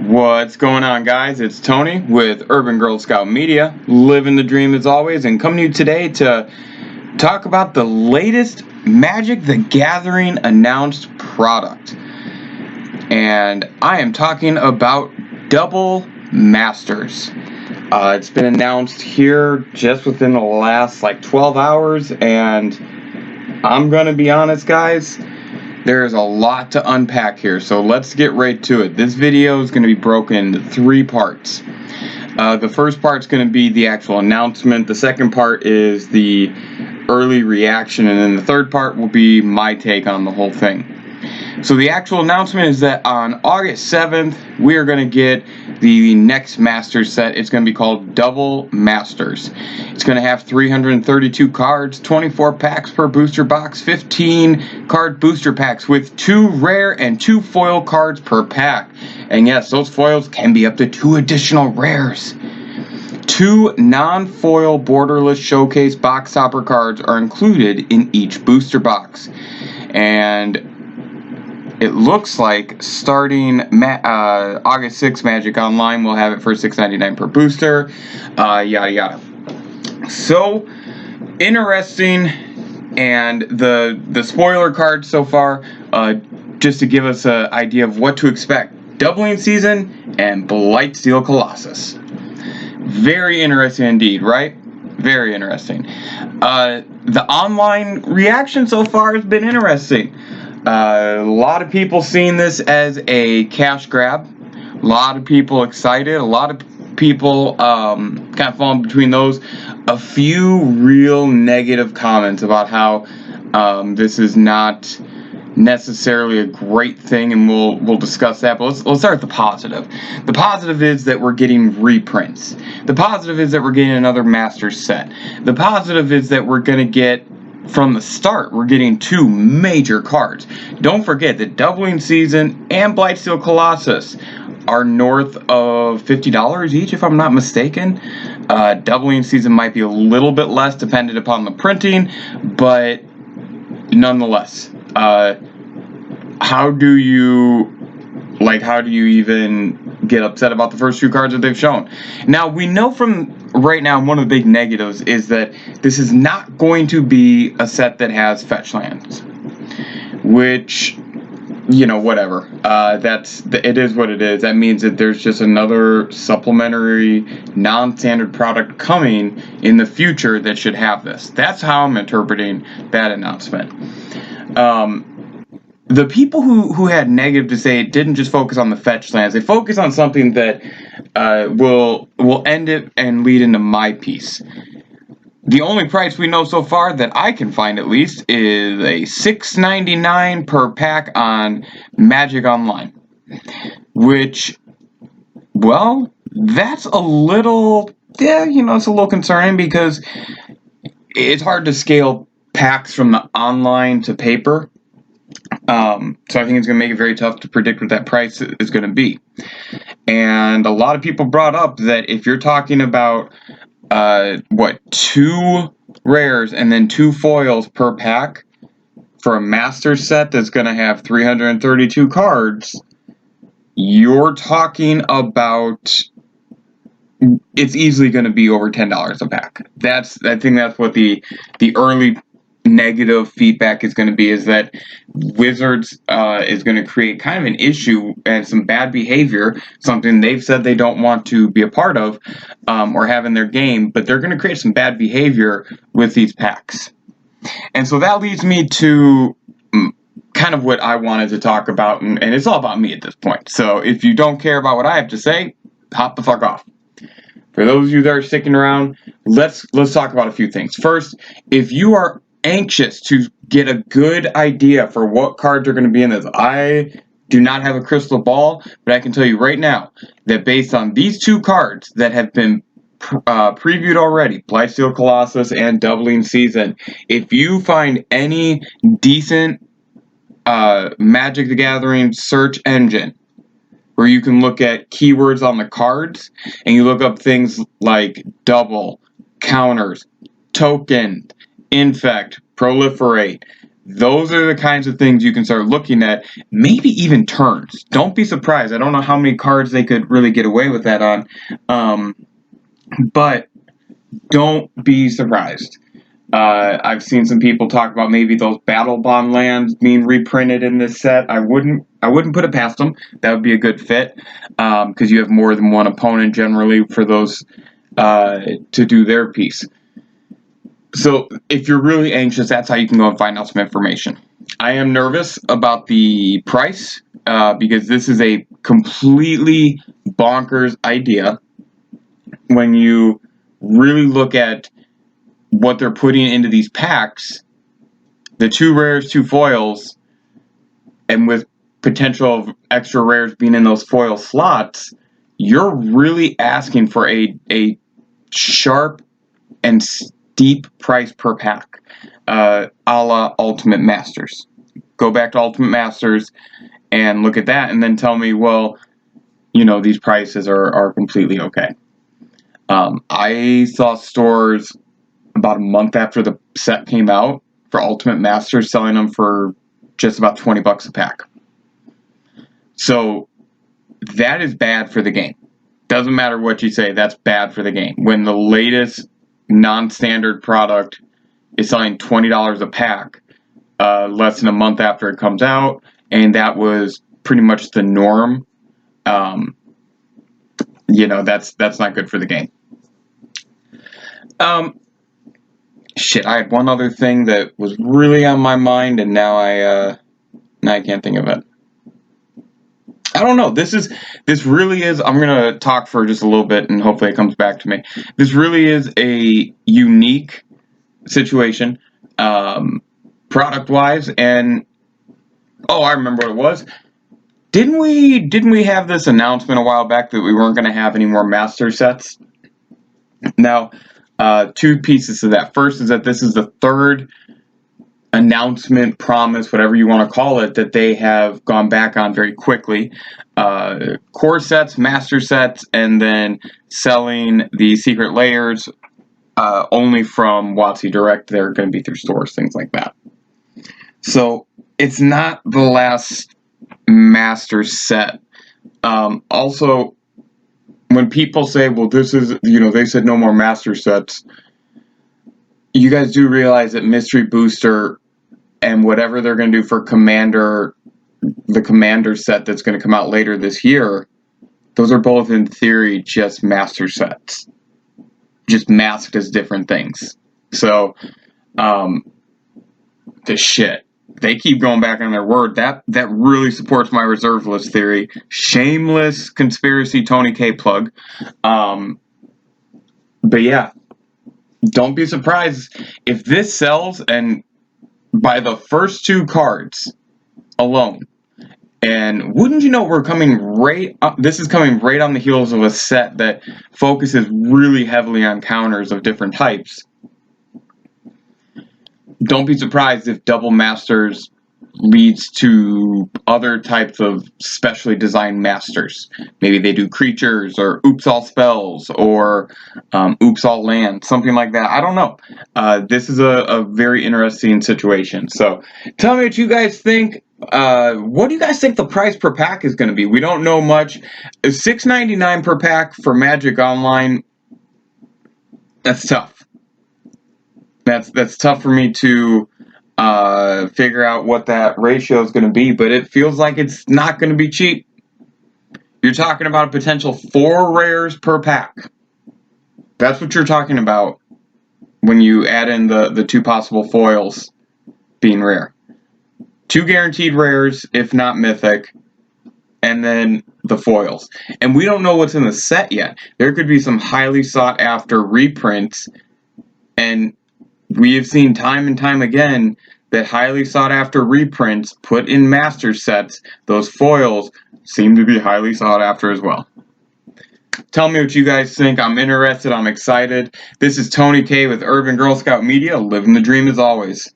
What's going on, guys? It's Tony with Urban Girl Scout Media, living the dream as always, and coming to you today to talk about the latest Magic the Gathering announced product. And I am talking about Double Masters. It's been announced here just within the last 12 hours, and I'm gonna be honest, guys, there's a lot to unpack here, so let's get right to it. This video is going to be broken into 3 parts. The first part is going to be the actual announcement. The second part is the early reaction, and then the third part will be my take on the whole thing. So the actual announcement is that on August 7th, we are going to get the next Masters set. It's going to be called Double Masters. It's going to have 332 cards, 24 packs per booster box, 15 card booster packs with 2 rare and 2 foil cards per pack. And yes, those foils can be up to 2 additional rares. 2 non-foil borderless showcase box topper cards are included in each booster box. And it looks like starting August 6th, Magic Online will have it for $6.99 per booster, yada yada. So interesting, and the spoiler cards so far, just to give us an idea of what to expect: Doubling Season and Blightsteel Colossus. Very interesting indeed, right? Very interesting. The online reaction so far has been interesting. A lot of people seeing this as a cash grab. A lot of people excited. A lot of people kind of falling between those. A few real negative comments about how this is not necessarily a great thing, and we'll discuss that. But let's start with the positive. The positive is that we're getting reprints. The positive is that we're getting another Masters set. The positive is that we're going to get, from the start, we're getting 2 major cards. Don't forget that Doubling Season and Blightsteel Colossus are north of $50 each, if I'm not mistaken. Doubling Season might be a little bit less dependent upon the printing, but nonetheless, how do you even get upset about the first 2 cards that they've shown? Now, we know from right now, one of the big negatives is that this is not going to be a set that has fetch lands, which, whatever. It is what it is. That means that there's just another supplementary non-standard product coming in the future that should have this. That's how I'm interpreting that announcement. The people who had negative to say, it didn't just focus on the fetch lands. They focus on something that will end it and lead into my piece. The only price we know so far, that I can find at least, is a $6.99 per pack on Magic Online. Which, well, that's a little, it's a little concerning, because it's hard to scale packs from the online to paper. So I think it's going to make it very tough to predict what that price is going to be. And a lot of people brought up that if you're talking about 2 rares and then 2 foils per pack for a master set that's going to have 332 cards, you're talking about, it's easily going to be over $10 a pack. I think that's what the early negative feedback is going to be, is that Wizards is going to create kind of an issue and some bad behavior, something they've said they don't want to be a part of or have in their game, but they're going to create some bad behavior with these packs. And so that leads me to kind of what I wanted to talk about, and it's all about me at this point. So if you don't care about what I have to say, hop the fuck off. For those of you that are sticking around, let's talk about a few things. First, if you are anxious to get a good idea for what cards are going to be in this, I do not have a crystal ball, but I can tell you right now that based on these 2 cards that have been previewed already, Blightsteel Colossus and Doubling Season, if you find any decent Magic the Gathering search engine where you can look at keywords on the cards and you look up things like double, counters, token, infect, proliferate, those are the kinds of things you can start looking at, maybe even turns. Don't be surprised. I don't know how many cards they could really get away with that on, but don't be surprised. I've seen some people talk about maybe those Battle Bond lands being reprinted in this set. I wouldn't put it past them. That would be a good fit, because you have more than one opponent generally for those to do their piece. So if you're really anxious, that's how you can go and find out some information. I am nervous about the price because this is a completely bonkers idea when you really look at what they're putting into these packs, the 2 rares, 2 foils, and with potential of extra rares being in those foil slots, you're really asking for a sharp and steep price per pack, a la Ultimate Masters. Go back to Ultimate Masters and look at that and then tell me, well, you know, these prices are completely okay. I saw stores about a month after the set came out for Ultimate Masters selling them for just about $20 a pack. So that is bad for the game. Doesn't matter what you say, that's bad for the game. When the latest non-standard product is selling $20 a pack less than a month after it comes out, and that was pretty much the norm, you know, that's not good for the game. Shit, I had one other thing that was really on my mind, and now I can't think of it. I don't know. This really is. I'm gonna talk for just a little bit, and hopefully it comes back to me. This really is a unique situation, product-wise, and I remember what it was. Didn't we have this announcement a while back that we weren't gonna have any more master sets? Now, 2 pieces to that. First is that this is the 3rd announcement, promise, whatever you want to call it, that they have gone back on very quickly. Core sets, master sets, and then selling the secret layers only from WotC Direct. They're going to be through stores, things like that. So it's not the last master set. Also, when people say, well, this is, you know, they said no more master sets, you guys do realize that Mystery Booster and whatever they're going to do for Commander, the Commander set that's going to come out later this year, those are both in theory just master sets, just masked as different things. So, the shit. They keep going back on their word. That really supports my reserve list theory. Shameless conspiracy Tony K plug. But yeah, don't be surprised if this sells, and by the first 2 cards alone. And wouldn't you know, we're coming right up, this is coming right on the heels of a set that focuses really heavily on counters of different types. Don't be surprised if Double Masters leads to other types of specially designed masters. Maybe they do creatures, or oops all spells, or oops all land, something like that. I don't know. This is a very interesting situation. So tell me what you guys think. What do you guys think the price per pack is going to be? We don't know much. $6.99 per pack for Magic Online. That's tough. That's tough for me to figure out what that ratio is going to be, but it feels like it's not going to be cheap. You're talking about a potential 4 rares per pack. That's what you're talking about when you add in the 2 possible foils being rare. 2 guaranteed rares, if not mythic, and then the foils. And we don't know what's in the set yet. There could be some highly sought after reprints, and we have seen time and time again that highly sought after reprints put in master sets, those foils seem to be highly sought after as well. Tell me what you guys think. I'm interested. I'm excited. This is Tony K with Urban Girl Scout Media, living the dream as always.